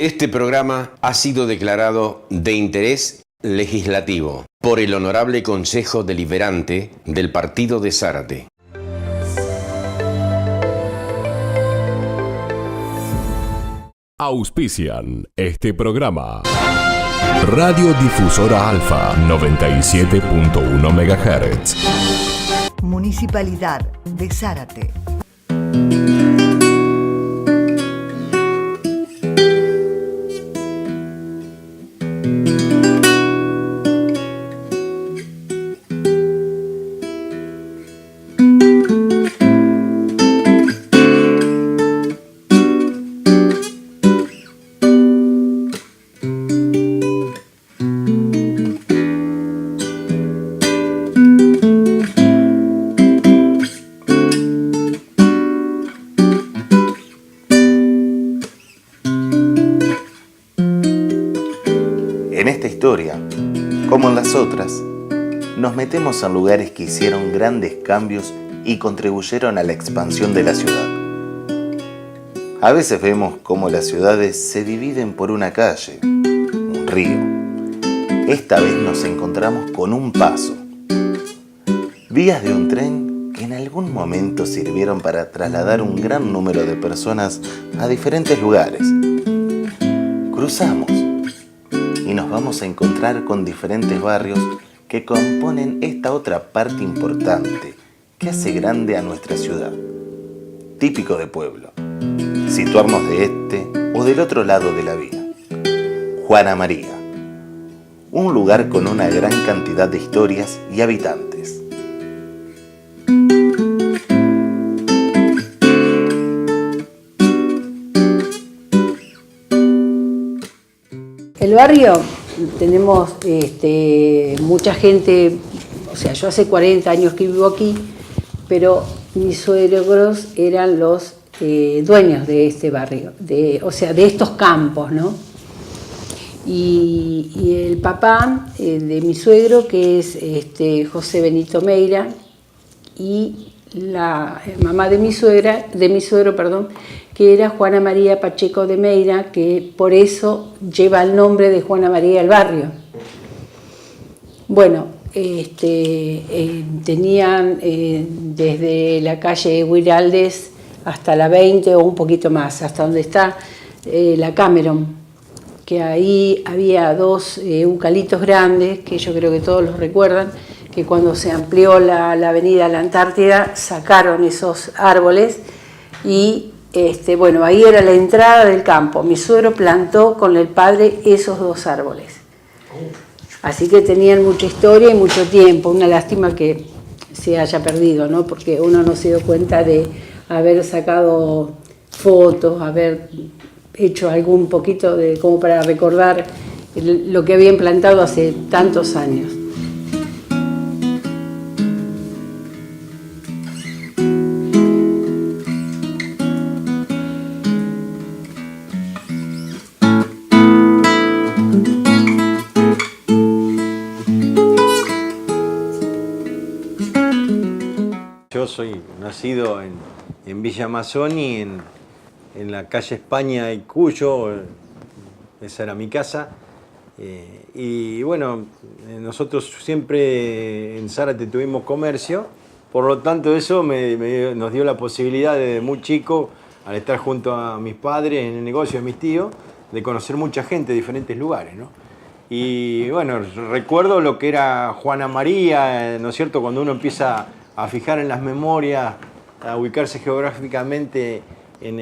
Este programa ha sido declarado de interés legislativo por el Honorable Consejo Deliberante del Partido de Zárate. Auspician este programa. Radio Difusora Alfa 97.1 MHz. Municipalidad de Zárate. En esta historia, como en las otras, nos metemos en lugares que hicieron grandes cambios y contribuyeron a la expansión de la ciudad. A veces vemos cómo las ciudades se dividen por una calle, un río. Esta vez nos encontramos con un paso. Vías de un tren que en algún momento sirvieron para trasladar un gran número de personas a diferentes lugares. Cruzamos y nos vamos a encontrar con diferentes barrios que componen esta otra parte importante que hace grande a nuestra ciudad. Típico de pueblo, situarnos de este o del otro lado de la vía. Juana María, un lugar con una gran cantidad de historias y habitantes. El barrio, tenemos mucha gente, o sea, yo hace 40 años que vivo aquí, pero mis suegros eran los dueños de este barrio, de estos campos, ¿no? Y el papá de mi suegro, que es José Benito Meira, y la mamá de mi suegro, que era Juana María Pacheco de Meira, que por eso lleva el nombre de Juana María el barrio. Bueno, tenían desde la calle Huiraldes hasta la 20 o un poquito más, hasta donde está la Cameron, que ahí había dos eucaliptos grandes, que yo creo que todos los recuerdan, que cuando se amplió la avenida La Antártida sacaron esos árboles y ahí era la entrada del campo. Mi suegro plantó con el padre esos dos árboles. Así que tenían mucha historia y mucho tiempo. Una lástima que se haya perdido, ¿no? Porque uno no se dio cuenta de haber sacado fotos, haber hecho algún poquito como para recordar lo que habían plantado hace tantos años. Yo soy nacido en Villa Mazzoni, en la calle España y Cuyo, esa era mi casa. Y bueno, nosotros siempre en Zárate tuvimos comercio, por lo tanto eso nos dio la posibilidad desde muy chico, al estar junto a mis padres en el negocio de mis tíos, de conocer mucha gente de diferentes lugares, ¿no? Y bueno, recuerdo lo que era Juana María, ¿no es cierto? Cuando uno empieza a fijar en las memorias, a ubicarse geográficamente en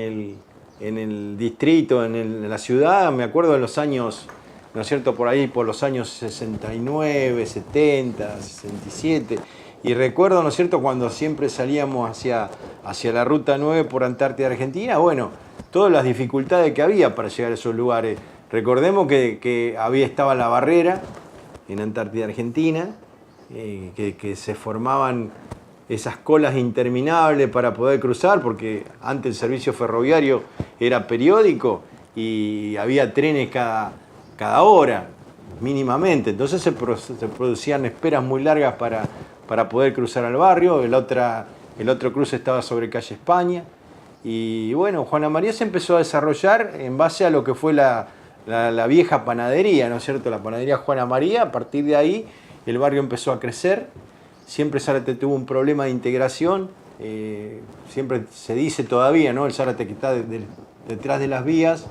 el distrito, en la ciudad, me acuerdo de los años, ¿no es cierto?, por ahí, por los años 69, 70, 67, y recuerdo, ¿no es cierto?, cuando siempre salíamos hacia la Ruta 9 por Antártida Argentina, bueno, todas las dificultades que había para llegar a esos lugares. Recordemos que estaba la barrera en Antártida Argentina, que se formaban esas colas interminables para poder cruzar, porque antes el servicio ferroviario era periódico y había trenes cada hora, mínimamente. Entonces se producían esperas muy largas para poder cruzar al barrio. El otro cruce estaba sobre calle España. Y bueno, Juana María se empezó a desarrollar en base a lo que fue la vieja panadería, ¿no es cierto? La panadería Juana María. A partir de ahí el barrio empezó a crecer. Siempre Zárate tuvo un problema de integración. Siempre se dice todavía, ¿no? El Zárate que está detrás de las vías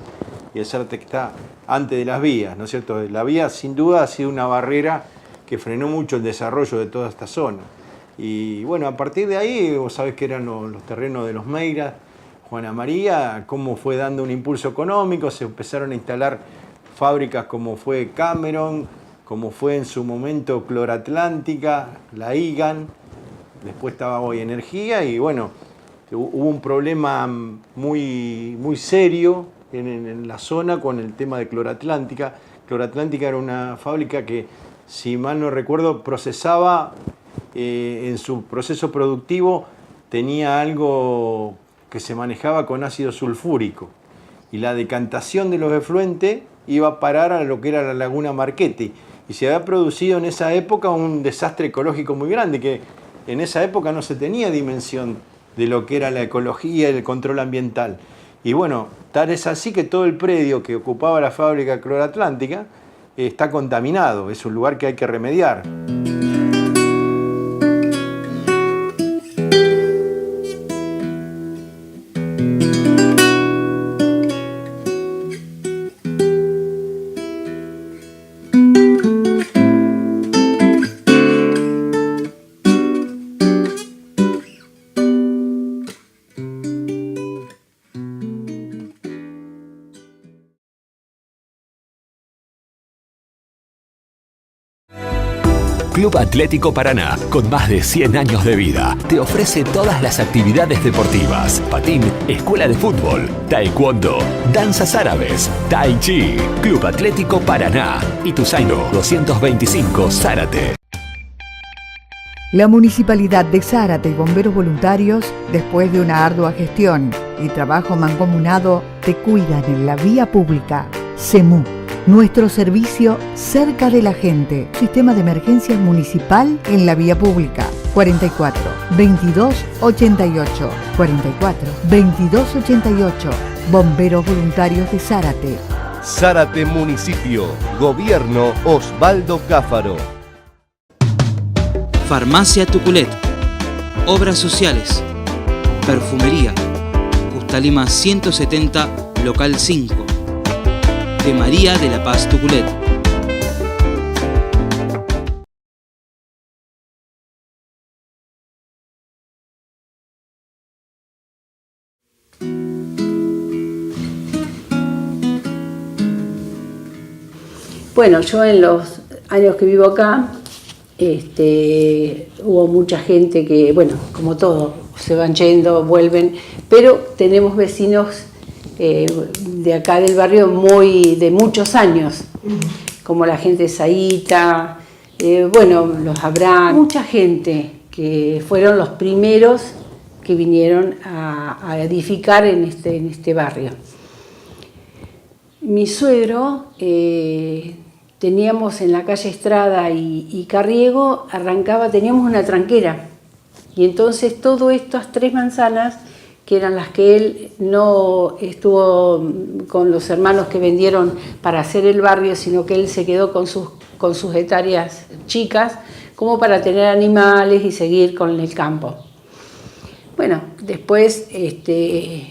y el Zárate que está antes de las vías, ¿no es cierto? La vía sin duda ha sido una barrera que frenó mucho el desarrollo de toda esta zona. Y bueno, a partir de ahí, vos sabés que eran los terrenos de los Meiras, Juana María, cómo fue dando un impulso económico, se empezaron a instalar fábricas como fue Cameron, como fue en su momento Cloratlántica, la IGAN, después estaba Hoy Energía, y bueno, hubo un problema muy serio en la zona con el tema de Cloratlántica. Cloratlántica era una fábrica que, si mal no recuerdo, procesaba, en su proceso productivo, tenía algo que se manejaba con ácido sulfúrico. Y la decantación de los efluentes iba a parar a lo que era la laguna Marchetti. Y se había producido en esa época un desastre ecológico muy grande, que en esa época no se tenía dimensión de lo que era la ecología y el control ambiental. Y bueno, tal es así que todo el predio que ocupaba la fábrica Cloratlántica está contaminado, es un lugar que hay que remediar. Club Atlético Paraná, con más de 100 años de vida, te ofrece todas las actividades deportivas: patín, escuela de fútbol, taekwondo, danzas árabes, tai chi. Club Atlético Paraná, Ituzaingó 225, Zárate. La Municipalidad de Zárate y Bomberos Voluntarios, después de una ardua gestión y trabajo mancomunado, te cuidan en la vía pública. SEMU, nuestro servicio cerca de la gente. Sistema de emergencias municipal en la vía pública. 44 22 88. 44 22 88. Bomberos Voluntarios de Zárate. Zárate Municipio. Gobierno Osvaldo Cáfaro. Farmacia Tuculet. Obras sociales. Perfumería. Justa Lima 170, local 5. De María de la Paz Tuculet. Bueno, yo en los años que vivo acá, hubo mucha gente que, bueno, como todo, se van yendo, vuelven, pero tenemos vecinos de acá del barrio de muchos años, como la gente de Saíta, bueno, los Abraham, mucha gente que fueron los primeros que vinieron a edificar en este barrio. Mi suegro, teníamos en la calle Estrada y Carriego, teníamos una tranquera, y entonces todo estas 3 manzanas, que eran las que él no estuvo con los hermanos que vendieron para hacer el barrio, sino que él se quedó con sus hectáreas chicas, como para tener animales y seguir con el campo. Bueno, después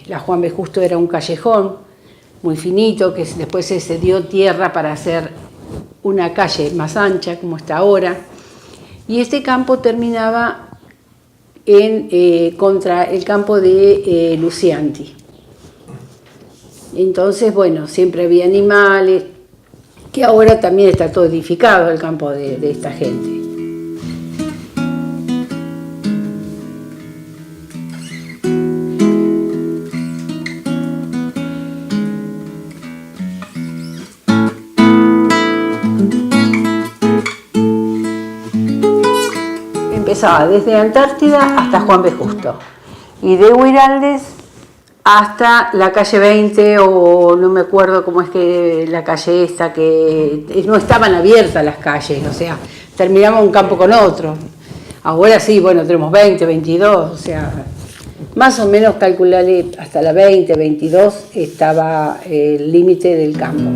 la Juan B. Justo era un callejón muy finito, que después se dio tierra para hacer una calle más ancha, como está ahora, y este campo terminaba contra el campo de Lucianti. Entonces, bueno, siempre había animales, que ahora también está todo edificado el campo de esta gente. Empezaba desde Antártida hasta Juan B. Justo, y de Huiraldes hasta la calle 20, o no me acuerdo cómo es que la calle esta, que no estaban abiertas las calles, o sea, terminamos un campo con otro. Ahora sí, bueno, tenemos 20, 22, o sea, Más o menos calcularle hasta la 20, 22 estaba el límite del campo.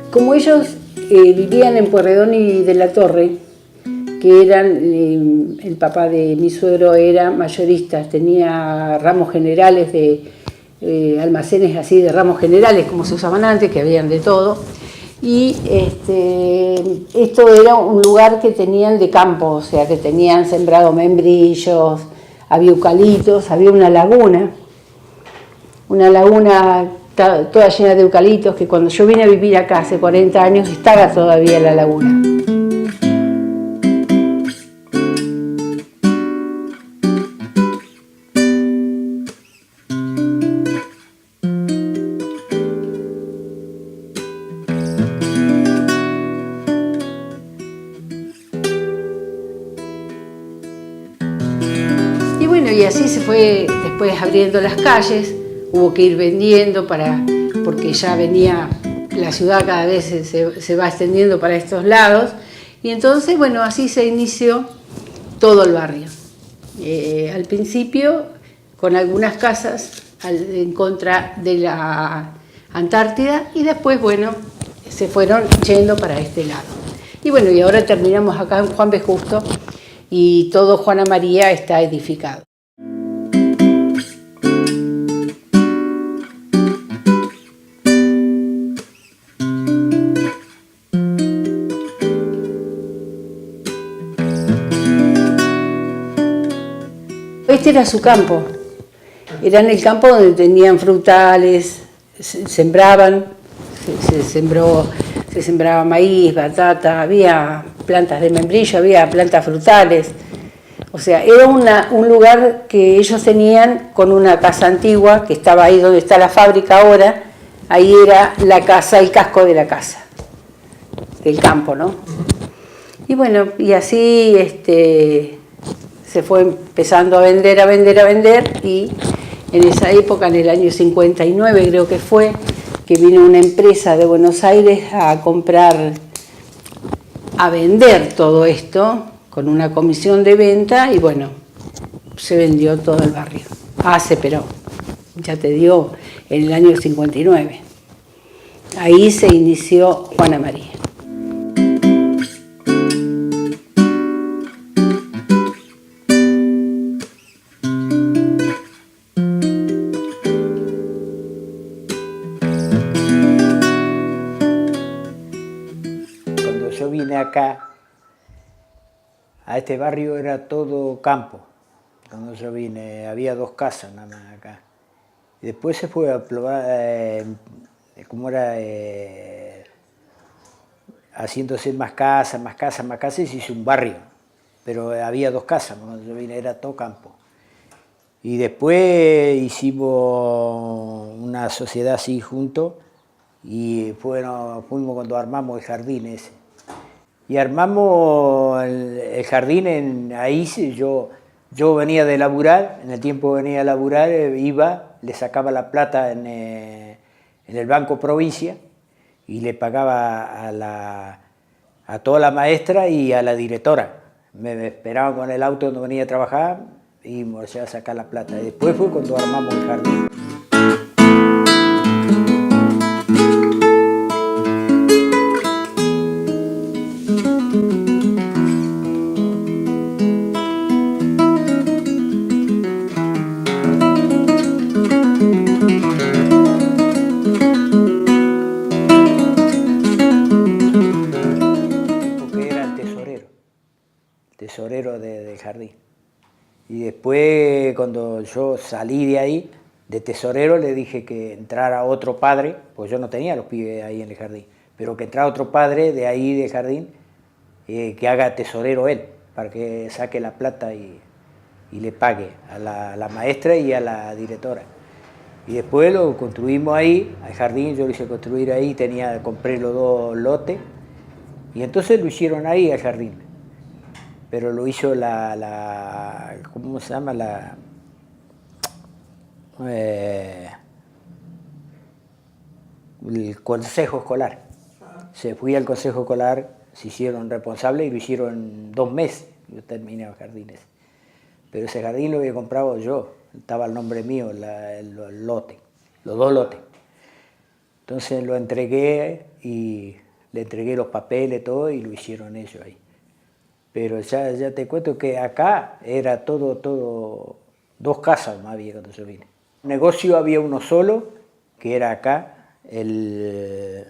Como ellos vivían en Pueyrredón y de la Torre, que eran, el papá de mi suegro era mayorista, tenía ramos generales de almacenes así de ramos generales como se usaban antes, que habían de todo, y esto era un lugar que tenían de campo, o sea que tenían sembrado membrillos, había eucaliptos, había una laguna toda llena de eucaliptos, que cuando yo vine a vivir acá hace 40 años estaba todavía la laguna. Y bueno, y así se fue después abriendo las calles. Hubo que ir vendiendo porque ya venía, la ciudad cada vez se va extendiendo para estos lados. Y entonces, bueno, así se inició todo el barrio. Al principio, con algunas casas en contra de la Antártida, y después, bueno, se fueron yendo para este lado. Y bueno, y ahora terminamos acá en Juan B. Justo y todo Juana María está edificado. Este era su campo, era en el campo donde tenían frutales, se sembraba maíz, batata, había plantas de membrillo, había plantas frutales. O sea, era un lugar que ellos tenían con una casa antigua que estaba ahí donde está la fábrica ahora, ahí era la casa, el casco de la casa, del campo, ¿no? Y bueno, y así se fue empezando a vender, y en esa época, en el año 59 creo que fue, que vino una empresa de Buenos Aires a comprar, a vender todo esto con una comisión de venta y bueno, se vendió todo el barrio. Pero ya te digo, en el año 59. Ahí se inició Juana María. Acá, a este barrio era todo campo. Cuando yo vine había 2 casas nada más acá. Y después se fue a probar, haciéndose más casas, y se hizo un barrio. Pero había 2 casas, cuando yo vine era todo campo. Y después hicimos una sociedad así juntos y fuimos cuando armamos el jardín ese. Y armamos el jardín, ahí yo venía de laburar, en el tiempo que venía de laburar, iba, le sacaba la plata en el Banco Provincia y le pagaba a toda la maestra y a la directora. Me esperaban con el auto cuando venía a trabajar y me iba a sacar la plata. Y después fue cuando armamos el jardín. Tesorero del jardín. Y después, cuando yo salí de ahí, de tesorero, le dije que entrara otro padre, pues yo no tenía los pibes ahí en el jardín, pero que entrara otro padre de ahí del jardín, que haga tesorero él, para que saque la plata y le pague a la maestra y a la directora. Y después lo construimos ahí, al jardín, yo lo hice construir ahí, compré los 2 lotes, y entonces lo hicieron ahí al jardín. Pero lo hizo ¿cómo se llama? El consejo escolar. se fui al Consejo Escolar, se hicieron responsables y lo hicieron en 2 meses. Yo terminé los jardines. Pero ese jardín lo había comprado yo, estaba el nombre mío, el lote, los 2 lotes. Entonces lo entregué y le entregué los papeles, todo, y lo hicieron ellos ahí. Pero ya te cuento que acá era todo 2 casas más había cuando yo vine. Negocio había uno solo, que era acá, el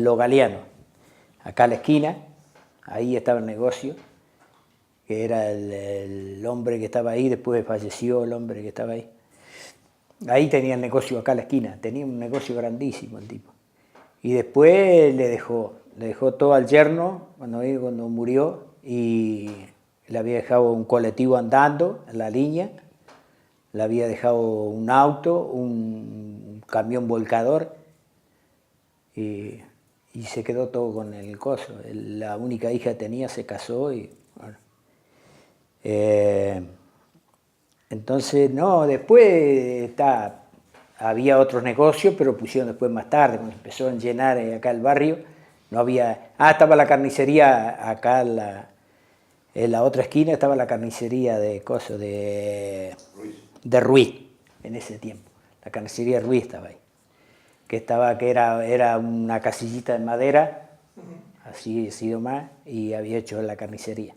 Logaliano, acá a la esquina, ahí estaba el negocio, que era el hombre que estaba ahí, después falleció el hombre que estaba ahí. Ahí tenía el negocio acá a la esquina, tenía un negocio grandísimo el tipo. Y después le dejó todo al yerno cuando murió, y le había dejado un colectivo andando en la línea, le había dejado un auto, un camión volcador, y se quedó todo con el coso. La única hija que tenía se casó y bueno. Entonces, no, después había otros negocios, pero pusieron después más tarde, cuando empezó a llenar acá el barrio, no había... estaba la carnicería acá en la otra esquina, estaba la carnicería de Ruiz, en ese tiempo. La carnicería Ruiz estaba ahí, que era una casillita de madera, así más, y había hecho la carnicería.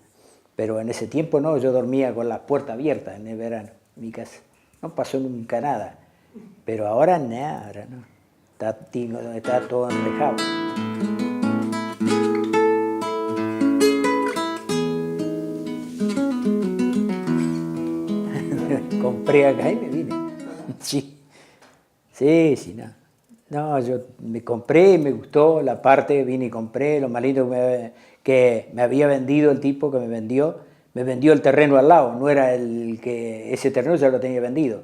Pero en ese tiempo no, yo dormía con las puertas abiertas en el verano, en mi casa. No pasó nunca nada. Pero ahora nada, ahora no. Está todo enrejado. Compré acá y me vine. Sí, no. No, yo me compré, me gustó la parte, vine y compré. Lo más lindo que me había vendido el tipo que me vendió el terreno al lado, no era ese terreno ya lo tenía vendido.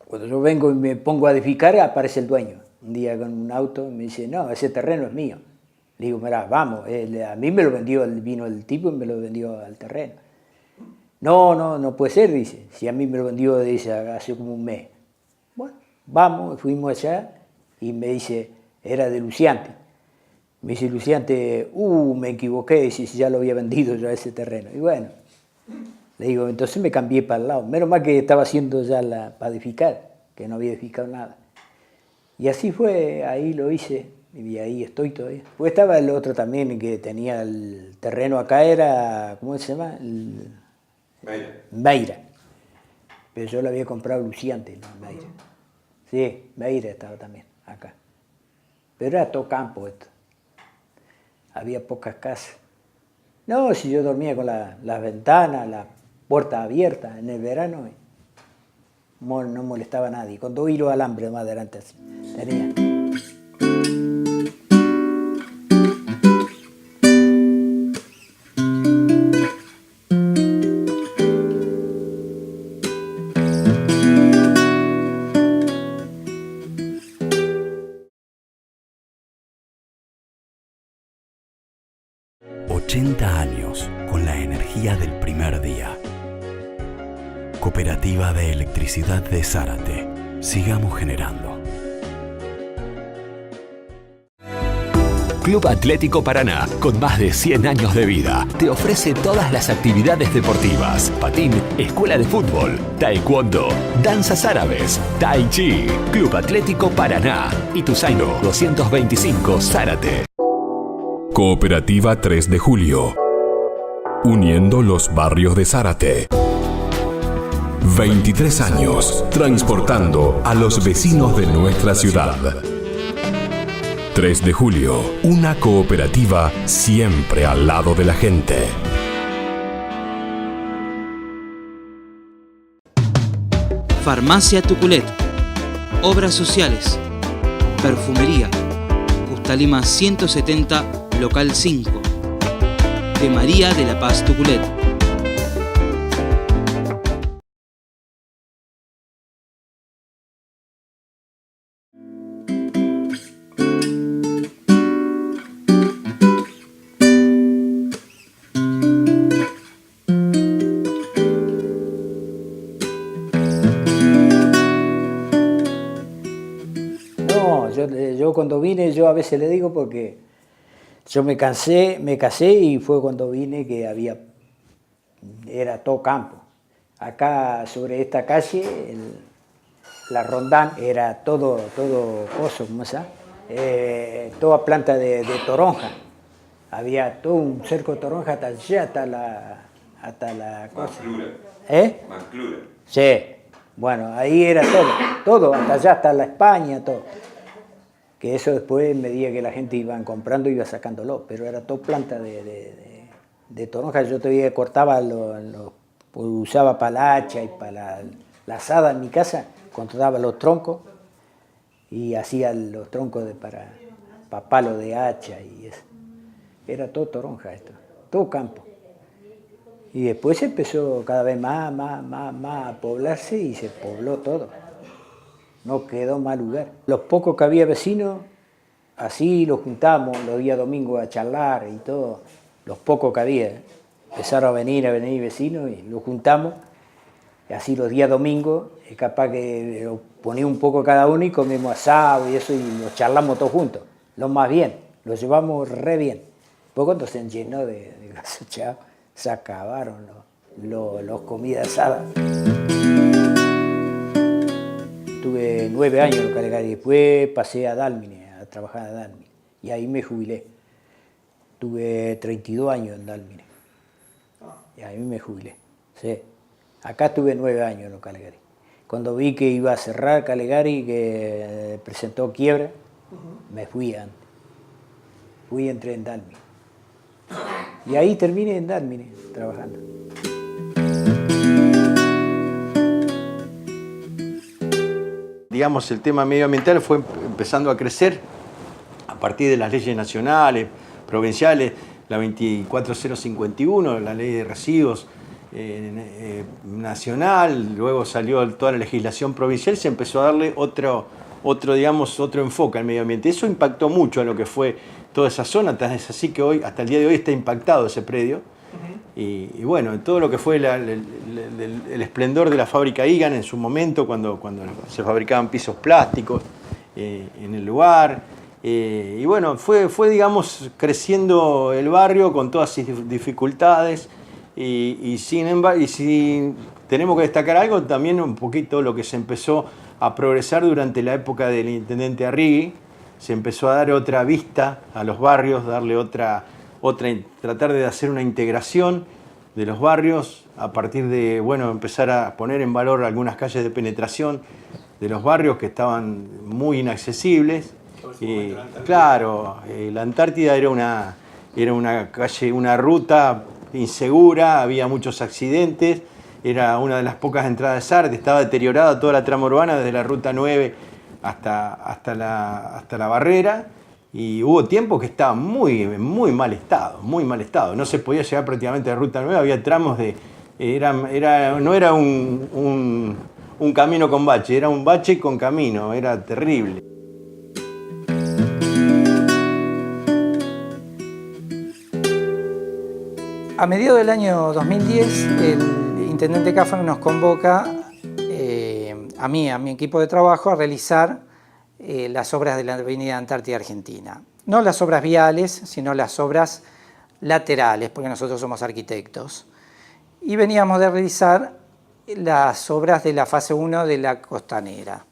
Cuando yo vengo y me pongo a edificar, aparece el dueño, un día con un auto, y me dice, no, ese terreno es mío. Le digo, mirá, vamos, a mí me lo vendió, vino el tipo y me lo vendió al terreno. No puede ser, dice, si a mí me lo vendió, dice, hace como un mes. Bueno, vamos, fuimos allá y me dice, era de Luciante. Me dice Luciante, me equivoqué, dice, si ya lo había vendido yo a ese terreno. Y bueno, le digo, entonces me cambié para el lado. Menos mal que estaba haciendo ya para edificar, que no había edificado nada. Y así fue, ahí lo hice, y ahí estoy todavía. Pues estaba el otro también, que tenía el terreno acá, era, ¿cómo se llama? Meira. Pero yo lo había comprado Luciante, no Meira. Sí, Meira estaba también acá. Pero era todo campo esto. Había pocas casas. No, si yo dormía con las ventanas, las puertas abiertas en el verano, no molestaba a nadie. Con 2 hilos de alambre más adelante así, tenía. Con la energía del primer día. Cooperativa de Electricidad de Zárate. Sigamos generando. Club Atlético Paraná, con más de 100 años de vida, te ofrece todas las actividades deportivas: patín, escuela de fútbol, taekwondo, danzas árabes, tai chi. Club Atlético Paraná, Ituzaingó 225 Zárate. Cooperativa 3 de Julio. Uniendo los barrios de Zárate. 23 años transportando a los vecinos de nuestra ciudad. 3 de Julio, una cooperativa siempre al lado de la gente. Farmacia Tuculet. Obras sociales. Perfumería. Custalima 170, local 5. De María de la Paz Tuculet. cuando vine, yo a veces le digo porque yo me casé y fue cuando vine que era todo campo. Acá sobre esta calle, la Rondán, era todo coso, ¿cómo se llama? Toda planta de toronja. Había todo un cerco de toronja hasta allá, hasta la cosa. Manclura. Sí, bueno, ahí era todo, hasta allá, hasta la España, todo. Que eso después, en medida que la gente iba comprando, iba sacándolo, pero era todo planta de toronja. Yo todavía cortaba, usaba para la hacha y para la asada en mi casa, cortaba los troncos y hacía los troncos para palo de hacha y eso. Era todo toronja esto, todo campo. Y después empezó cada vez más a poblarse y se pobló todo. No quedó más lugar. Los pocos que había vecinos, así los juntamos los días domingos a charlar y todo. Los pocos que había. Empezaron a venir vecinos y los juntamos. Y así los días domingos, es capaz que lo ponía un poco cada uno y comemos asado y eso y los charlamos todos juntos. Lo más bien, lo llevamos re bien. Después cuando se llenó de gasochado, se acabaron los comidas asadas. Tuve 9 años en Calegari, después pasé a Dálmine, a trabajar a Dálmine, y ahí me jubilé. Tuve 32 años en Dálmine, y ahí me jubilé. Sí. Acá tuve 9 años en Calegari. Cuando vi que iba a cerrar Calegari, que presentó quiebra, me fui antes. Entré en Dálmine. Y ahí terminé en Dálmine, trabajando. Digamos, el tema medioambiental fue empezando a crecer a partir de las leyes nacionales, provinciales, la 24051, la ley de residuos nacional, luego salió toda la legislación provincial, se empezó a darle otro enfoque al medio ambiente. Eso impactó mucho a lo que fue toda esa zona, es así que hoy, hasta el día de hoy, está impactado ese predio. Y bueno, todo lo que fue el esplendor de la fábrica Igan en su momento, cuando se fabricaban pisos plásticos en el lugar. Y bueno, fue, digamos, creciendo el barrio con todas sus dificultades. Y si tenemos que destacar algo, también un poquito lo que se empezó a progresar durante la época del intendente Arrigui. Se empezó a dar otra vista a los barrios, tratar de hacer una integración de los barrios a partir de, bueno, empezar a poner en valor algunas calles de penetración de los barrios que estaban muy inaccesibles. Claro, la Antártida era una calle, una ruta insegura, había muchos accidentes, era una de las pocas entradas de Zárate, estaba deteriorada toda la trama urbana desde la ruta 9 hasta la barrera. Y hubo tiempos que estaba muy mal estado, muy mal estado. No se podía llegar prácticamente a la Ruta 9, había tramos no era un camino con bache, era un bache con camino, era terrible. A mediados del año 2010, el intendente Cáfaro nos convoca a mí, a mi equipo de trabajo, a realizar las obras de la Avenida Antártida Argentina. No las obras viales, sino las obras laterales, porque nosotros somos arquitectos. Y veníamos de realizar las obras de la fase 1 de la costanera.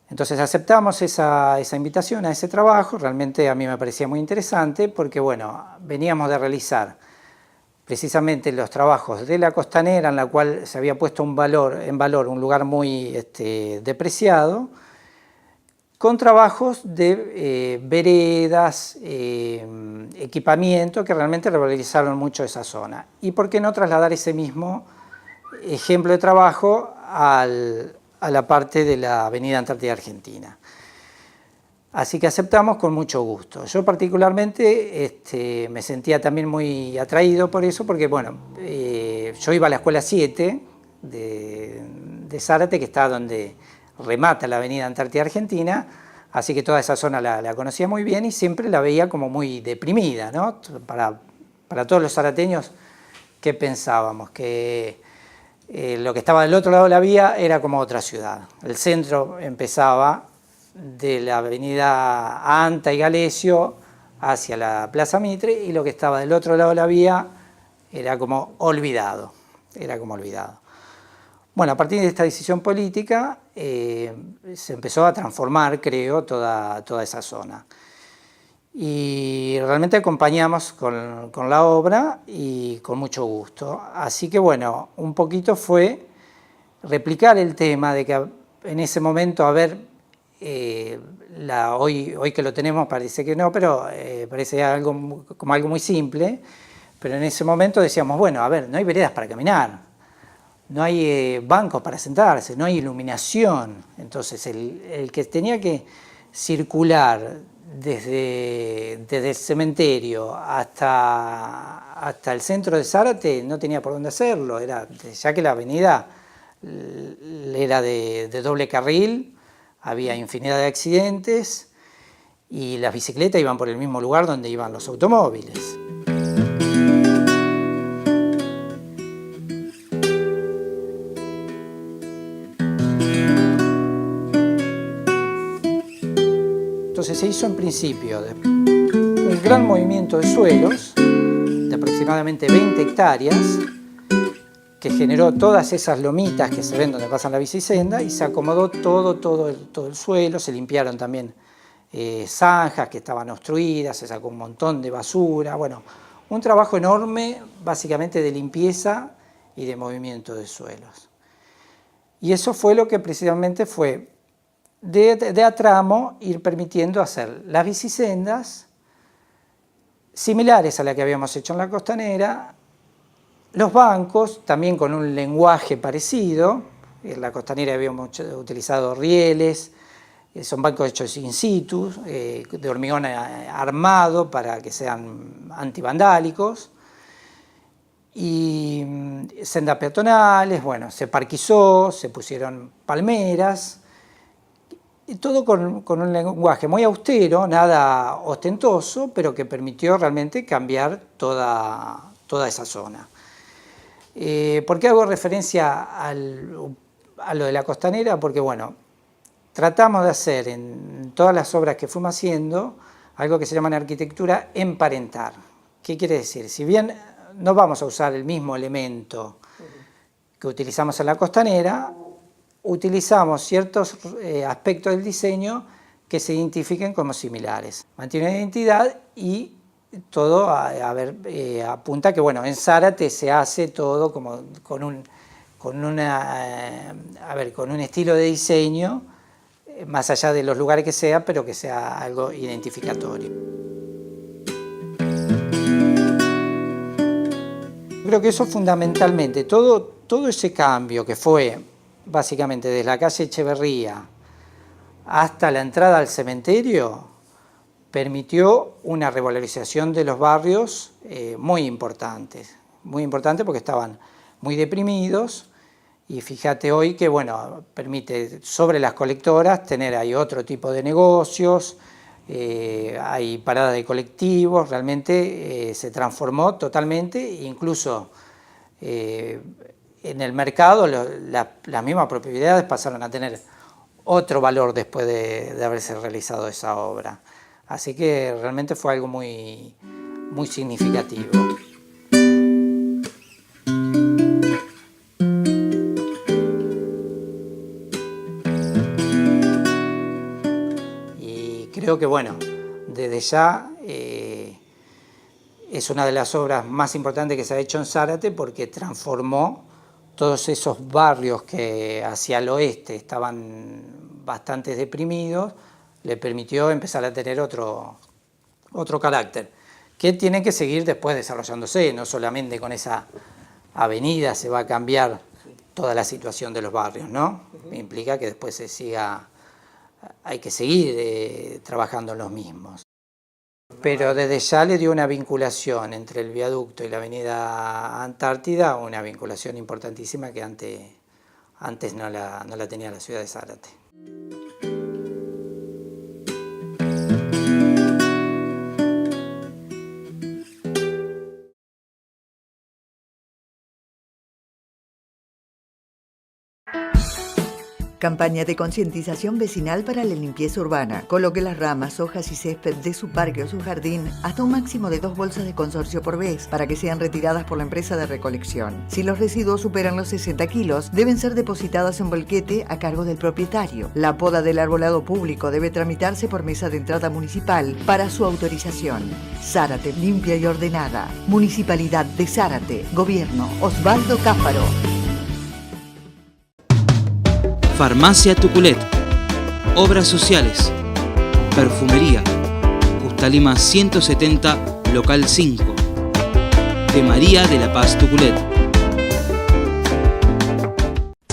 Entonces aceptamos esa invitación a ese trabajo, realmente a mí me parecía muy interesante, porque bueno, veníamos de realizar precisamente los trabajos de la costanera, en la cual se había puesto en valor un lugar muy depreciado, con trabajos de veredas, equipamiento, que realmente revalorizaron mucho esa zona. ¿Y por qué no trasladar ese mismo ejemplo de trabajo a la parte de la Avenida Antártida Argentina? Así que aceptamos con mucho gusto. Yo particularmente me sentía también muy atraído por eso, porque bueno, yo iba a la escuela 7 de Zárate, que está donde remata la Avenida Antártida Argentina, así que toda esa zona la conocía muy bien y siempre la veía como muy deprimida, ¿no? Para todos los zarateños, ¿qué pensábamos? Que lo que estaba del otro lado de la vía era como otra ciudad. El centro empezaba de la avenida Anta y Galesio hacia la Plaza Mitre, y lo que estaba del otro lado de la vía era como olvidado. Bueno, a partir de esta decisión política se empezó a transformar, creo, toda esa zona. Y realmente acompañamos con la obra y con mucho gusto. Así que bueno, un poquito fue replicar el tema de que en ese momento, hoy que lo tenemos parece que no, pero parece como algo muy simple, pero en ese momento decíamos, bueno, no hay veredas para caminar, no hay bancos para sentarse, no hay iluminación. Entonces el que tenía que circular desde el cementerio hasta el centro de Zárate no tenía por dónde hacerlo, ya que la avenida era de doble carril, había infinidad de accidentes y las bicicletas iban por el mismo lugar donde iban los automóviles. Entonces se hizo en principio un gran movimiento de suelos de aproximadamente 20 hectáreas que generó todas esas lomitas que se ven donde pasan la bicisenda, y se acomodó todo el suelo, se limpiaron también zanjas que estaban obstruidas, se sacó un montón de basura, bueno, un trabajo enorme básicamente de limpieza y de movimiento de suelos. Y eso fue lo que precisamente fue de a tramo ir permitiendo hacer las bicisendas similares a la que habíamos hecho en la Costanera, los bancos también con un lenguaje parecido. En la Costanera habíamos utilizado rieles, son bancos hechos in situ, de hormigón armado para que sean antivandálicos, y sendas peatonales, bueno, se parquizó, se pusieron palmeras, y todo con un lenguaje muy austero, nada ostentoso, pero que permitió realmente cambiar toda esa zona. ¿Por qué hago referencia a lo de la Costanera? Porque, bueno, tratamos de hacer en todas las obras que fuimos haciendo algo que se llama en arquitectura emparentar. ¿Qué quiere decir? Si bien no vamos a usar el mismo elemento que utilizamos en la Costanera, utilizamos ciertos aspectos del diseño que se identifiquen como similares. Mantiene una identidad y todo apunta que, bueno, en Zárate se hace todo como con un estilo de diseño, más allá de los lugares que sea, pero que sea algo identificatorio. Creo que eso fundamentalmente, todo ese cambio que fue básicamente desde la calle Echeverría hasta la entrada al cementerio, permitió una revalorización de los barrios muy importante porque estaban muy deprimidos, y fíjate hoy que, bueno, permite sobre las colectoras tener ahí otro tipo de negocios, hay parada de colectivos, realmente se transformó totalmente, incluso en el mercado las mismas propiedades pasaron a tener otro valor después de haberse realizado esa obra. Así que realmente fue algo muy, muy significativo. Y creo que, bueno, desde ya es una de las obras más importantes que se ha hecho en Zárate, porque transformó todos esos barrios que hacia el oeste estaban bastante deprimidos, le permitió empezar a tener otro carácter, que tiene que seguir después desarrollándose. No solamente con esa avenida se va a cambiar toda la situación de los barrios, ¿no? Implica que después hay que seguir trabajando en los mismos. Pero desde ya le dio una vinculación entre el viaducto y la avenida Antártida, una vinculación importantísima que antes no la tenía la ciudad de Zárate. Campaña de concientización vecinal para la limpieza urbana. Coloque las ramas, hojas y césped de su parque o su jardín hasta un máximo de 2 bolsas de consorcio por vez para que sean retiradas por la empresa de recolección. Si los residuos superan los 60 kilos, deben ser depositadas en bolquete a cargo del propietario. La poda del arbolado público debe tramitarse por mesa de entrada municipal para su autorización. Zárate, limpia y ordenada. Municipalidad de Zárate. Gobierno Osvaldo Cáfaro. Farmacia Tuculet. Obras sociales. Perfumería. Justa Lima 170, local 5. De María de la Paz Tuculet.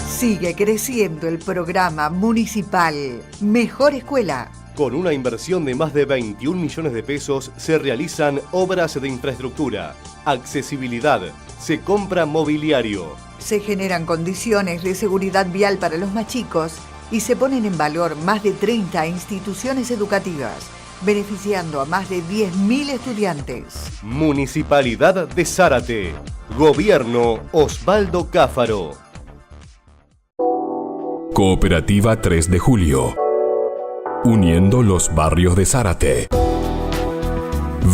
Sigue creciendo el programa municipal Mejor Escuela. Con una inversión de más de 21 millones de pesos se realizan obras de infraestructura, accesibilidad, se compra mobiliario. Se generan condiciones de seguridad vial para los más chicos y se ponen en valor más de 30 instituciones educativas, beneficiando a más de 10.000 estudiantes. Municipalidad de Zárate. Gobierno Osvaldo Cáfaro. Cooperativa 3 de Julio. Uniendo los barrios de Zárate.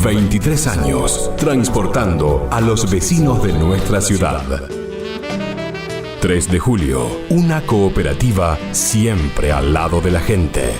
23 años transportando a los vecinos de nuestra ciudad. 3 de Julio, una cooperativa siempre al lado de la gente.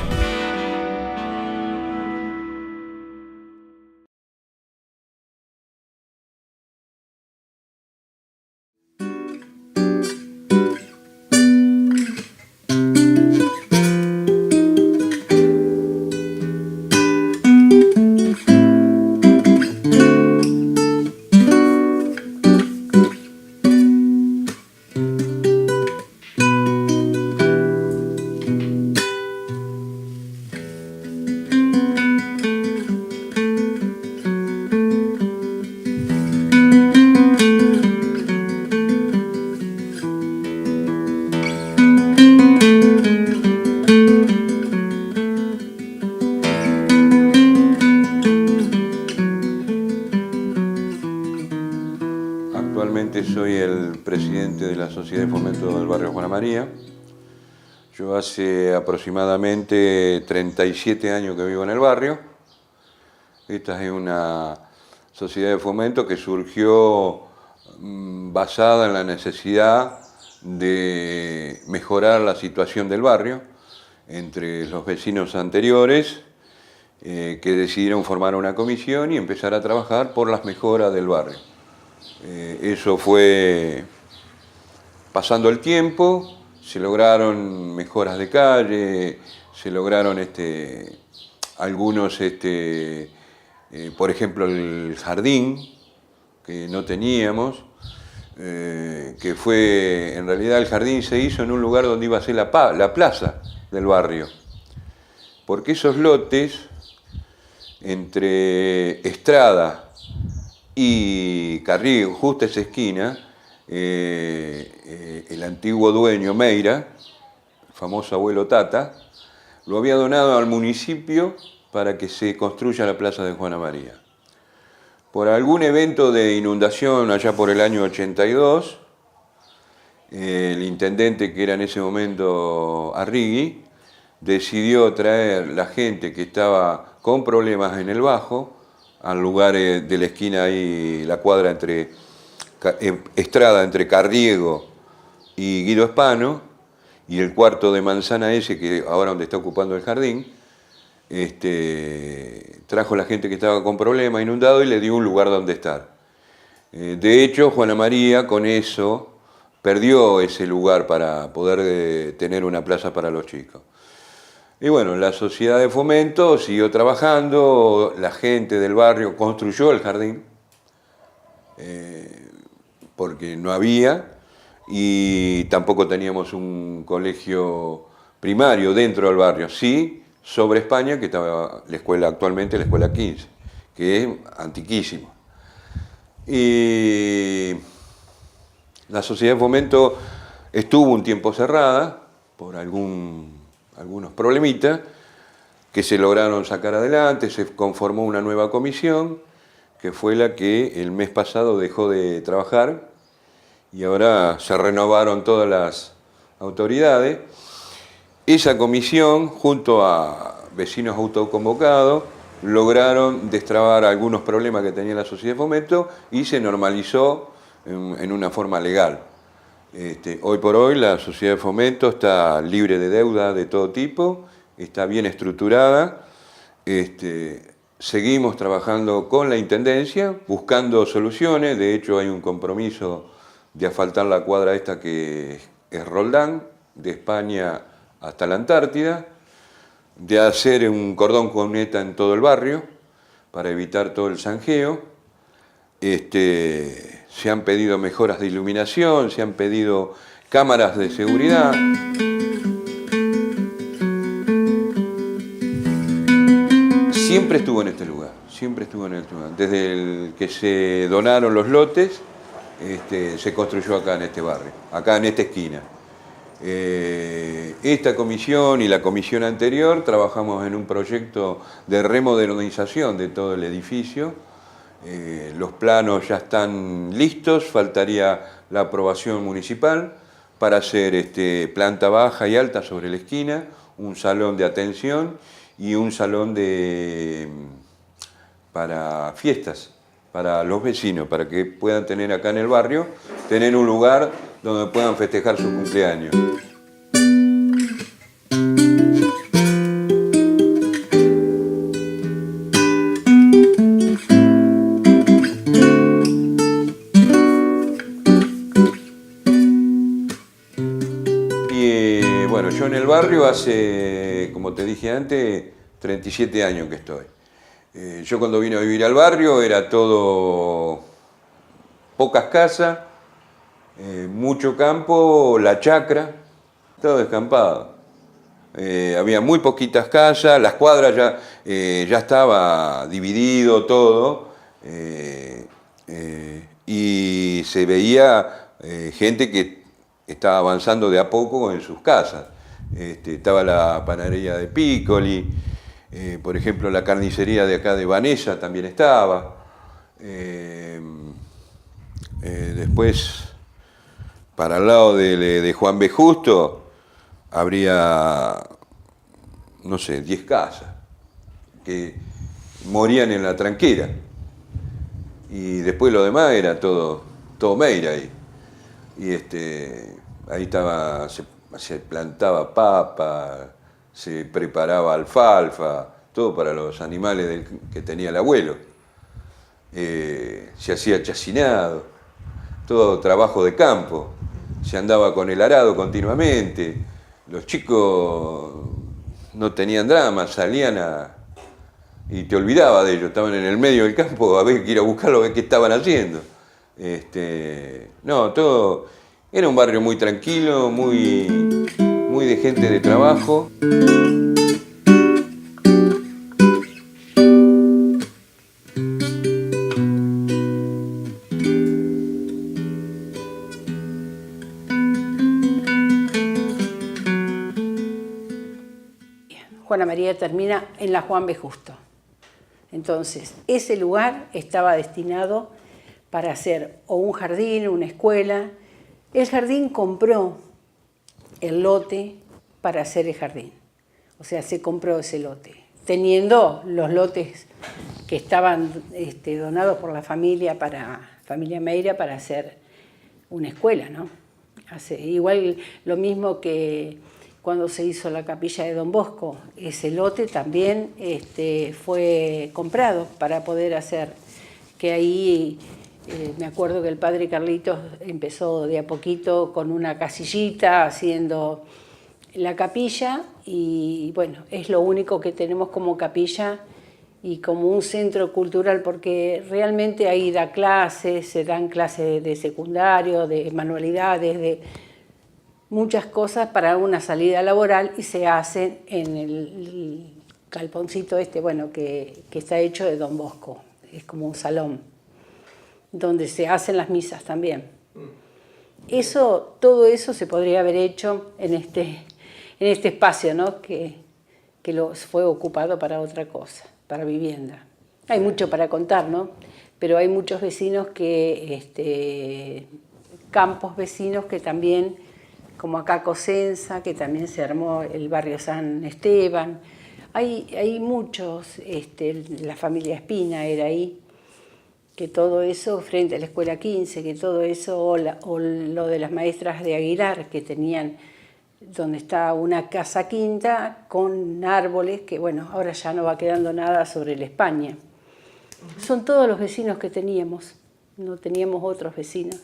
Sociedad de Fomento del Barrio Juana María. Yo hace aproximadamente 37 años que vivo en el barrio. Esta es una sociedad de fomento que surgió basada en la necesidad de mejorar la situación del barrio entre los vecinos anteriores que decidieron formar una comisión y empezar a trabajar por las mejoras del barrio. Eso fue pasando el tiempo, se lograron mejoras de calle, se lograron algunos, por ejemplo, el jardín, que no teníamos, que fue, en realidad el jardín se hizo en un lugar donde iba a ser la plaza del barrio, porque esos lotes entre Estrada y Carriego, justo esa esquina, el antiguo dueño Meira, el famoso abuelo Tata, lo había donado al municipio para que se construya la plaza de Juana María. Por algún evento de inundación allá por el año 82, el intendente, que era en ese momento Arrigui, decidió traer la gente que estaba con problemas en el Bajo al lugar de la esquina ahí, la cuadra entre Estrada, entre Carriego y Guido Espano, y el cuarto de manzana ese, que ahora donde está ocupando el jardín, trajo la gente que estaba con problemas, inundado, y le dio un lugar donde estar. De hecho, Juana María con eso perdió ese lugar para poder tener una plaza para los chicos. Y bueno, la sociedad de fomento siguió trabajando, la gente del barrio construyó el jardín, porque no había, y tampoco teníamos un colegio primario dentro del barrio. Sí, sobre España, que estaba la escuela actualmente, la escuela 15, que es antiquísimo. Y la sociedad de fomento estuvo un tiempo cerrada por algunos problemitas que se lograron sacar adelante, se conformó una nueva comisión, que fue la que el mes pasado dejó de trabajar, y ahora se renovaron todas las autoridades. Esa comisión, junto a vecinos autoconvocados, lograron destrabar algunos problemas que tenía la sociedad de fomento y se normalizó en una forma legal. Hoy por hoy la sociedad de fomento está libre de deuda de todo tipo, está bien estructurada. Seguimos trabajando con la Intendencia, buscando soluciones. De hecho, hay un compromiso de asfaltar la cuadra esta que es Roldán, de España hasta la Antártida, de hacer un cordón cuneta en todo el barrio para evitar todo el zanjeo. Se han pedido mejoras de iluminación, se han pedido cámaras de seguridad. Siempre estuvo en este lugar, siempre estuvo en este lugar. Desde el que se donaron los lotes, se construyó acá en este barrio, acá en esta esquina. Esta comisión y la comisión anterior trabajamos en un proyecto de remodernización de todo el edificio. Los planos ya están listos, faltaría la aprobación municipal para hacer planta baja y alta sobre la esquina, un salón de atención y un salón para fiestas, para los vecinos, para que puedan tener acá en el barrio, tener un lugar donde puedan festejar su cumpleaños. Y bueno, yo en el barrio hace, como te dije antes, 37 años que estoy. Yo cuando vine a vivir al barrio era todo pocas casas, mucho campo, la chacra, todo descampado. Había muy poquitas casas, las cuadras ya estaba dividido todo, y se veía gente que estaba avanzando de a poco en sus casas. Estaba la panadería de Piccoli, por ejemplo la carnicería de acá de Vanessa también estaba. Después, para el lado de Juan B. Justo, habría, no sé, 10 casas que morían en la tranquera. Y después lo demás era todo Meira ahí. Y ahí estaba, se plantaba papa, se preparaba alfalfa, todo para los animales que tenía el abuelo. Se hacía chacinado, todo trabajo de campo. Se andaba con el arado continuamente. Los chicos no tenían drama, salían y te olvidabas de ellos. Estaban en el medio del campo, había que ir a buscarlo, a ver qué estaban haciendo. No, todo era un barrio muy tranquilo, muy de gente de trabajo. Juana María termina en la Juan B. Justo. Entonces, ese lugar estaba destinado para hacer o un jardín, una escuela. El jardín compró el lote para hacer el jardín. O sea, se compró ese lote, teniendo los lotes que estaban donados por la familia Meira para hacer una escuela, ¿no? Igual lo mismo que cuando se hizo la capilla de Don Bosco, ese lote también fue comprado para poder hacer, que ahí me acuerdo que el padre Carlitos empezó de a poquito con una casillita haciendo la capilla y bueno, es lo único que tenemos como capilla y como un centro cultural porque realmente ahí da clases, se dan clases de secundario, de manualidades, de muchas cosas para una salida laboral y se hacen en el galponcito bueno, que está hecho de Don Bosco, es como un salón donde se hacen las misas también. Todo eso se podría haber hecho en este espacio, ¿no? que fue ocupado para otra cosa, para vivienda. Hay mucho para contar, ¿no? Pero hay muchos vecinos campos vecinos que también, como acá Cosenza, que también se armó el barrio San Esteban. Hay muchos, la familia Espina era ahí, que todo eso, frente a la Escuela 15, que todo eso, o lo de las maestras de Aguilar, que tenían, donde está una casa quinta con árboles, que bueno, ahora ya no va quedando nada sobre la España. Son todos los vecinos que teníamos, no teníamos otros vecinos.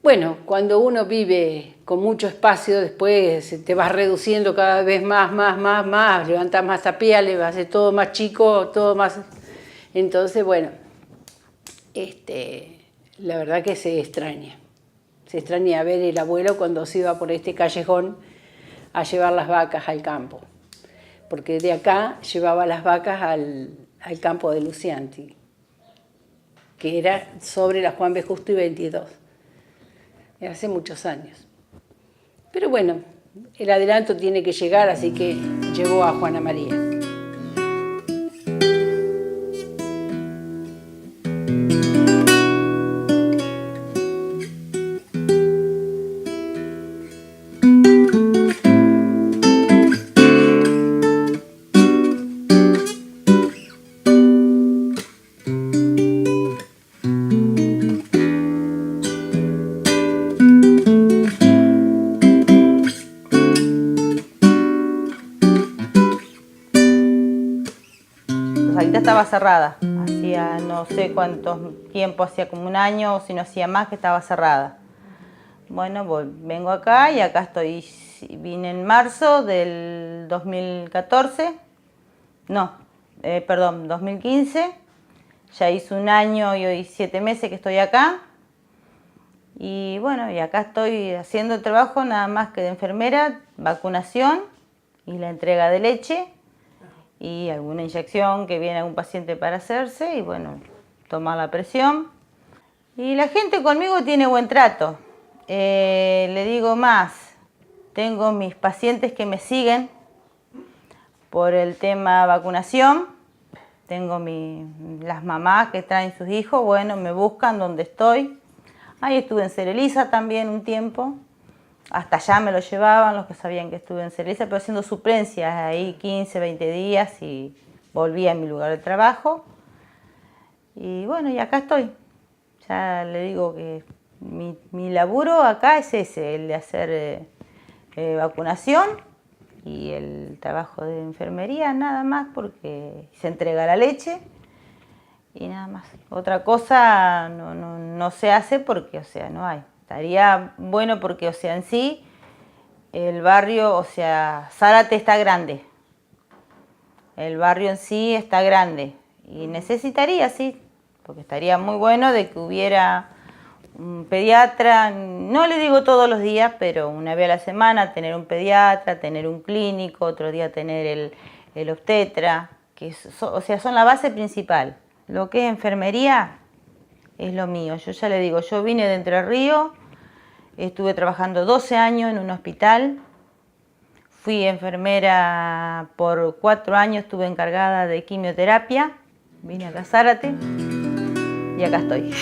Bueno, cuando uno vive con mucho espacio, después te vas reduciendo cada vez más, levantás más tapiales, vas a hacer todo más chico, todo más... Entonces, bueno, la verdad que se extraña ver el abuelo cuando se iba por este callejón a llevar las vacas al campo, porque de acá llevaba las vacas al campo de Lucianti, que era sobre la Juan B. Justo y 22. Hace muchos años. Pero bueno, el adelanto tiene que llegar, así que llegó a Juana María. Estaba cerrada, hacía no sé cuánto tiempo, hacía como un año o si no hacía más que estaba cerrada. Bueno, vengo acá y acá estoy, vine en marzo del 2014, 2015, ya hice un año y hoy 7 meses que estoy acá. Y bueno, y acá estoy haciendo el trabajo nada más que de enfermera, vacunación y la entrega de leche. Y alguna inyección que viene algún paciente para hacerse y bueno, tomar la presión. Y la gente conmigo tiene buen trato. Le digo más, tengo mis pacientes que me siguen por el tema vacunación. Tengo las mamás que traen sus hijos, bueno, me buscan donde estoy. Ahí estuve en Cerelisa también un tiempo. Hasta allá me lo llevaban los que sabían que estuve en Cerelisa, pero haciendo suplencias ahí 15, 20 días y volví a mi lugar de trabajo. Y bueno, y acá estoy. Ya le digo que mi laburo acá es ese, el de hacer vacunación y el trabajo de enfermería, nada más, porque se entrega la leche y nada más. Otra cosa no se hace porque, o sea, no hay. Estaría bueno porque, o sea, en sí, el barrio, o sea, Zárate está grande. El barrio en sí está grande. Y necesitaría, sí, porque estaría muy bueno de que hubiera un pediatra, no le digo todos los días, pero una vez a la semana tener un pediatra, tener un clínico, otro día tener el obstetra, que o sea, son la base principal. Lo que es enfermería es lo mío. Yo ya le digo, yo vine de Entre Ríos, estuve trabajando 12 años en un hospital, fui enfermera por 4 años, estuve encargada de quimioterapia, vine acá a Zárate y acá estoy.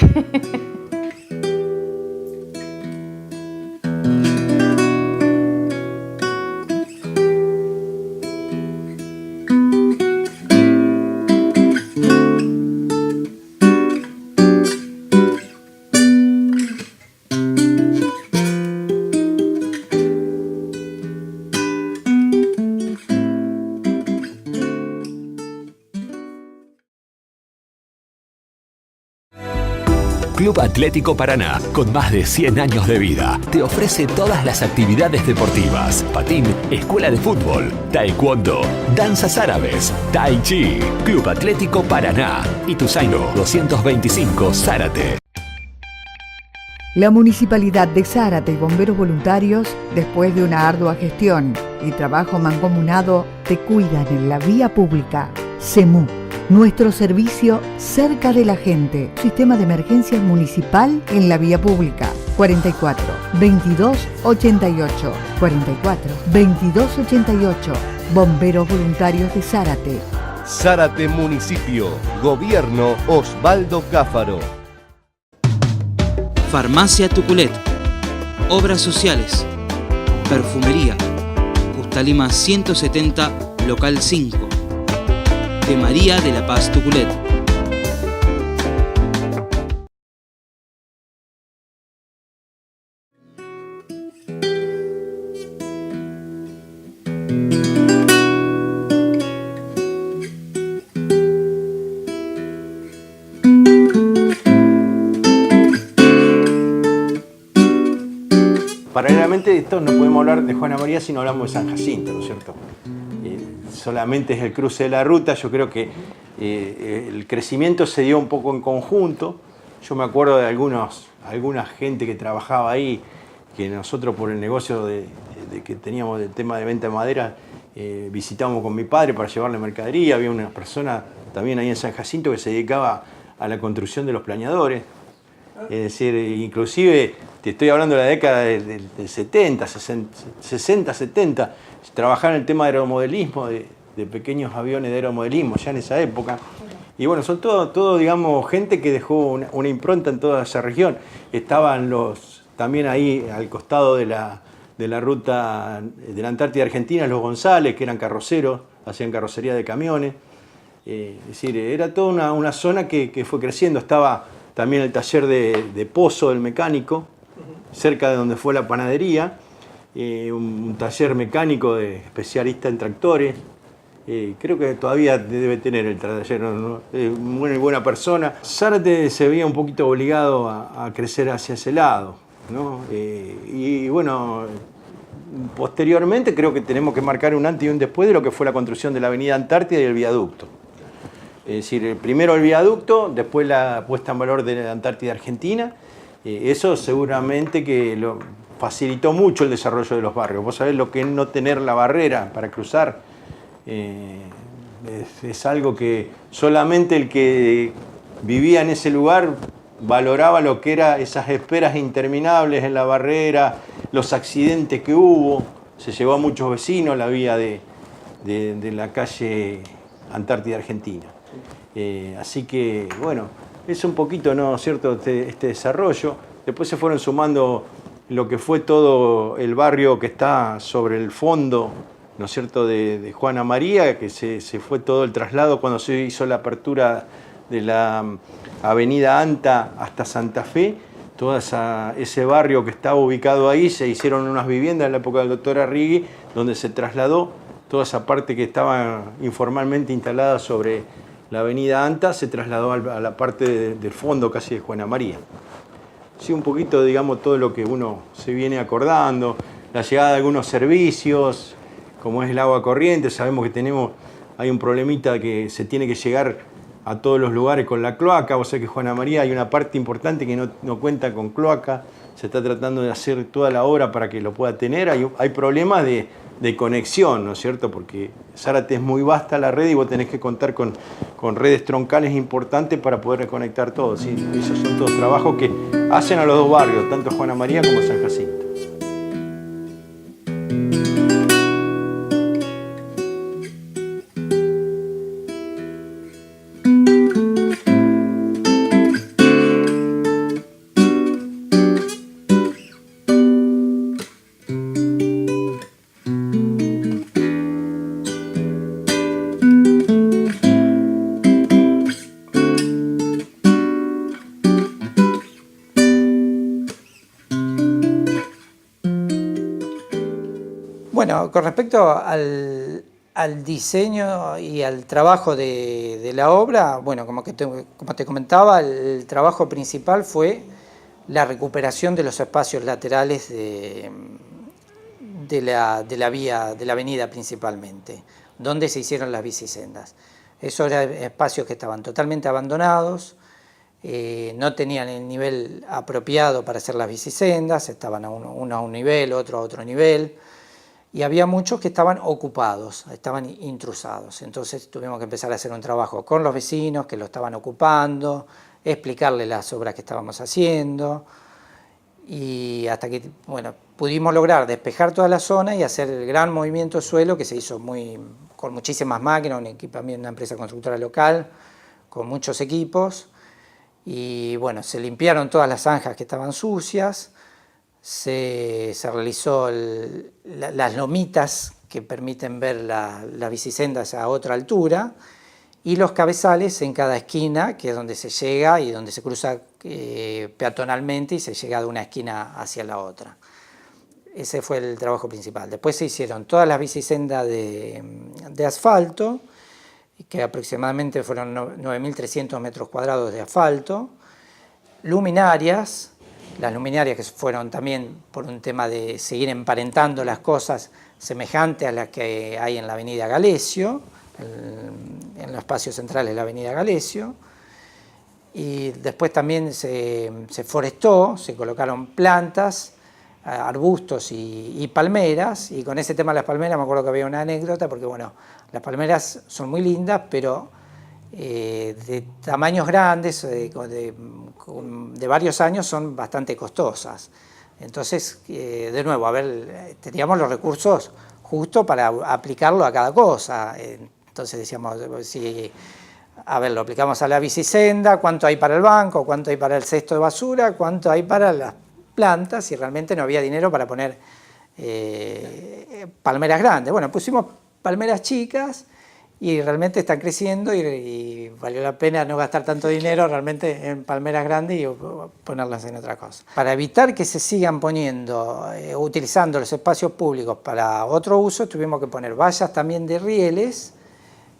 Club Atlético Paraná, con más de 100 años de vida, te ofrece todas las actividades deportivas: patín, escuela de fútbol, taekwondo, danzas árabes, tai chi. Club Atlético Paraná, Ituzaingó 225 Zárate. La Municipalidad de Zárate y Bomberos Voluntarios, después de una ardua gestión y trabajo mancomunado, te cuidan en la vía pública. SEMU. Nuestro servicio cerca de la gente. Sistema de emergencias municipal en la vía pública. 44 22 88. 44 22 88. Bomberos Voluntarios de Zárate. Zárate Municipio. Gobierno Osvaldo Cáfaro. Farmacia Tuculet. Obras sociales. Perfumería. Justa Lima 170, local 5. De María de la Paz Tuculet. Paralelamente de esto no podemos hablar de Juana María si no hablamos de San Jacinto, ¿no es cierto? Solamente es el cruce de la ruta, yo creo que el crecimiento se dio un poco en conjunto. Yo me acuerdo de alguna gente que trabajaba ahí, que nosotros por el negocio de que teníamos del tema de venta de madera, visitamos con mi padre para llevarle mercadería. Había una persona también ahí en San Jacinto que se dedicaba a la construcción de los plañadores. Es decir, inclusive te estoy hablando de la década del 70, 60, 70, trabajar en el tema de aeromodelismo, de pequeños aviones de aeromodelismo ya en esa época. Y bueno, son todo digamos, gente que dejó una impronta en toda esa región. Estaban también ahí al costado de la ruta de la Antártida Argentina, los González, que eran carroceros, hacían carrocería de camiones. Es decir, era toda una zona que fue creciendo. Estaba también el taller de Pozo del mecánico, cerca de donde fue la panadería, un taller mecánico de especialista en tractores. Creo que todavía debe tener el taller, ¿no? Muy buena persona. Zárate se veía un poquito obligado a crecer hacia ese lado, ¿no? Y bueno, posteriormente creo que tenemos que marcar un antes y un después de lo que fue la construcción de la avenida Antártida y el viaducto. Es decir, primero el viaducto, después la puesta en valor de la Antártida Argentina. Eso seguramente que facilitó mucho el desarrollo de los barrios. Vos sabés lo que es no tener la barrera para cruzar. Es algo que solamente el que vivía en ese lugar valoraba lo que eran esas esperas interminables en la barrera, los accidentes que hubo. Se llevó a muchos vecinos la vía de la calle Antártida Argentina. Así que, bueno, es un poquito, ¿no es cierto?, este desarrollo. Después se fueron sumando lo que fue todo el barrio que está sobre el fondo, ¿no es cierto?, de Juana María, que se fue todo el traslado cuando se hizo la apertura de la avenida Anta hasta Santa Fe. Todo ese barrio que estaba ubicado ahí, se hicieron unas viviendas en la época del doctor Arrigui, donde se trasladó toda esa parte que estaba informalmente instalada sobre la avenida Anta, se trasladó a la parte del fondo casi de Juana María. Sí, un poquito, digamos, todo lo que uno se viene acordando, la llegada de algunos servicios, como es el agua corriente. Sabemos que hay un problemita que se tiene que llegar a todos los lugares con la cloaca. Vos sabés que Juana María hay una parte importante que no cuenta con cloaca, se está tratando de hacer toda la obra para que lo pueda tener. Hay problemas de conexión, ¿no es cierto? Porque Zárate es muy vasta la red y vos tenés que contar con redes troncales importantes para poder conectar todo. ¿Sí? Esos son todos trabajos que hacen a los dos barrios, tanto Juana María como San Jacinto. Bueno, con respecto al diseño y al trabajo de la obra, bueno, como te comentaba, el trabajo principal fue la recuperación de los espacios laterales de la avenida principalmente, donde se hicieron las bicisendas. Esos eran espacios que estaban totalmente abandonados, no tenían el nivel apropiado para hacer las bicisendas, estaban uno a un nivel, otro a otro nivel, y había muchos que estaban ocupados, estaban intrusados. Entonces tuvimos que empezar a hacer un trabajo con los vecinos que lo estaban ocupando, explicarles las obras que estábamos haciendo, y hasta que pudimos lograr despejar toda la zona y hacer el gran movimiento de suelo que se hizo con muchísimas máquinas, una empresa constructora local, con muchos equipos, y bueno, se limpiaron todas las zanjas que estaban sucias, se realizó las lomitas que permiten ver las bicisendas a otra altura y los cabezales en cada esquina, que es donde se llega y donde se cruza peatonalmente y se llega de una esquina hacia la otra. Ese fue el trabajo principal. Después se hicieron todas las bicisendas de asfalto, que aproximadamente fueron 9.300 metros cuadrados de asfalto, luminarias, las luminarias que fueron también por un tema de seguir emparentando las cosas semejantes a las que hay en la avenida Galesio, en los espacios centrales de la avenida Galesio, y después también se forestó, se colocaron plantas, arbustos y palmeras, y con ese tema de las palmeras me acuerdo que había una anécdota, porque bueno, las palmeras son muy lindas, pero de tamaños grandes, de varios años, son bastante costosas. Entonces, de nuevo, a ver, teníamos los recursos justos para aplicarlo a cada cosa. Entonces decíamos, si, a ver, lo aplicamos a la bicisenda, ¿cuánto hay para el banco? ¿Cuánto hay para el cesto de basura? ¿Cuánto hay para las plantas? Y realmente no había dinero para poner palmeras grandes. Bueno, pusimos palmeras chicas y realmente están creciendo y valió la pena no gastar tanto dinero realmente en palmeras grandes y ponerlas en otra cosa. Para evitar que se sigan poniendo, utilizando los espacios públicos para otro uso, tuvimos que poner vallas también de rieles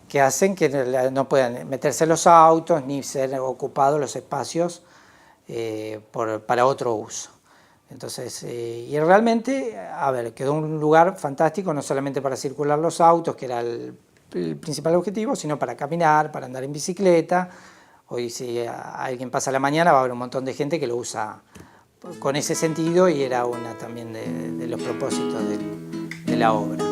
que hacen que no puedan meterse los autos ni ser ocupados los espacios para otro uso. Entonces, y realmente, a ver, quedó un lugar fantástico, no solamente para circular los autos, que era el principal objetivo, sino para caminar, para andar en bicicleta. Hoy si alguien pasa la mañana va a haber un montón de gente que lo usa con ese sentido y era una también de los propósitos de la obra.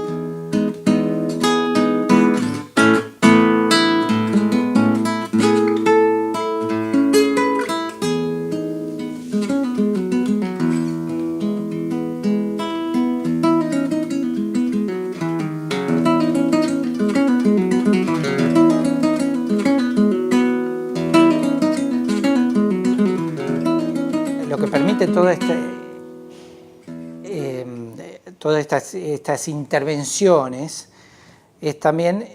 Todas estas intervenciones es también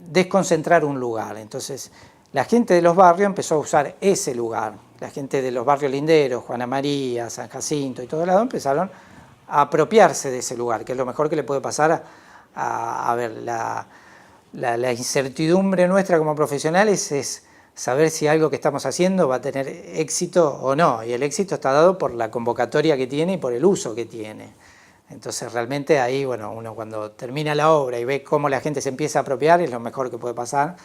desconcentrar un lugar. Entonces, la gente de los barrios empezó a usar ese lugar. La gente de los barrios linderos, Juana María, San Jacinto y todo el lado, empezaron a apropiarse de ese lugar, que es lo mejor que le puede pasar a ver, la incertidumbre nuestra como profesionales es saber si algo que estamos haciendo va a tener éxito o no, y el éxito está dado por la convocatoria que tiene y por el uso que tiene. Entonces realmente ahí, bueno, uno cuando termina la obra y ve cómo la gente se empieza a apropiar es lo mejor que puede pasar,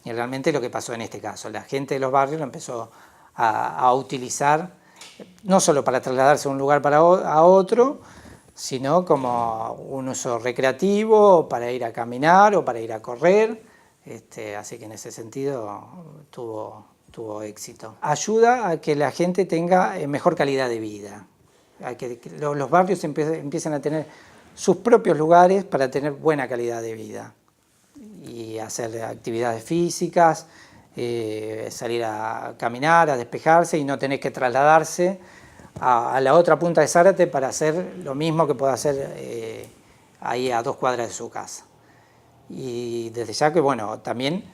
y realmente lo que pasó en este caso, la gente de los barrios lo empezó a utilizar, no solo para trasladarse de un lugar a otro, sino como un uso recreativo, para ir a caminar o para ir a correr. Así que en ese sentido tuvo éxito. Ayuda a que la gente tenga mejor calidad de vida, a que los barrios empiecen a tener sus propios lugares para tener buena calidad de vida y hacer actividades físicas, salir a caminar, a despejarse y no tener que trasladarse a la otra punta de Zárate para hacer lo mismo que puede hacer ahí a 2 cuadras de su casa. Y desde ya que, bueno, también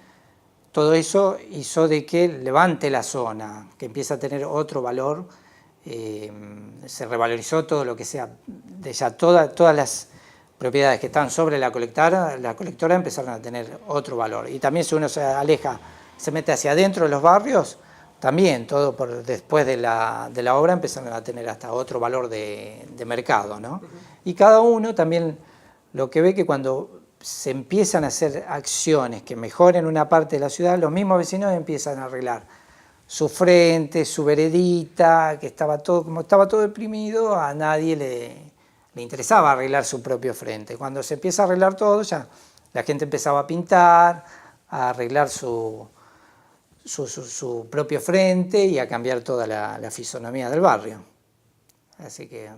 todo eso hizo de que levante la zona, que empiece a tener otro valor, se revalorizó todo lo que sea, de ya todas las propiedades que están sobre la colectora empezaron a tener otro valor. Y también si uno se aleja, se mete hacia adentro de los barrios, también todo después de la obra empezaron a tener hasta otro valor de mercado, ¿no? Y cada uno también lo que ve que cuando se empiezan a hacer acciones que mejoren una parte de la ciudad, los mismos vecinos empiezan a arreglar su frente, su veredita, que como estaba todo deprimido, a nadie le interesaba arreglar su propio frente. Cuando se empieza a arreglar todo, ya la gente empezaba a pintar, a arreglar su propio frente y a cambiar toda la fisonomía del barrio. Así que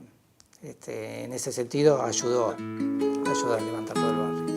en ese sentido ayudó a levantar todo el barrio.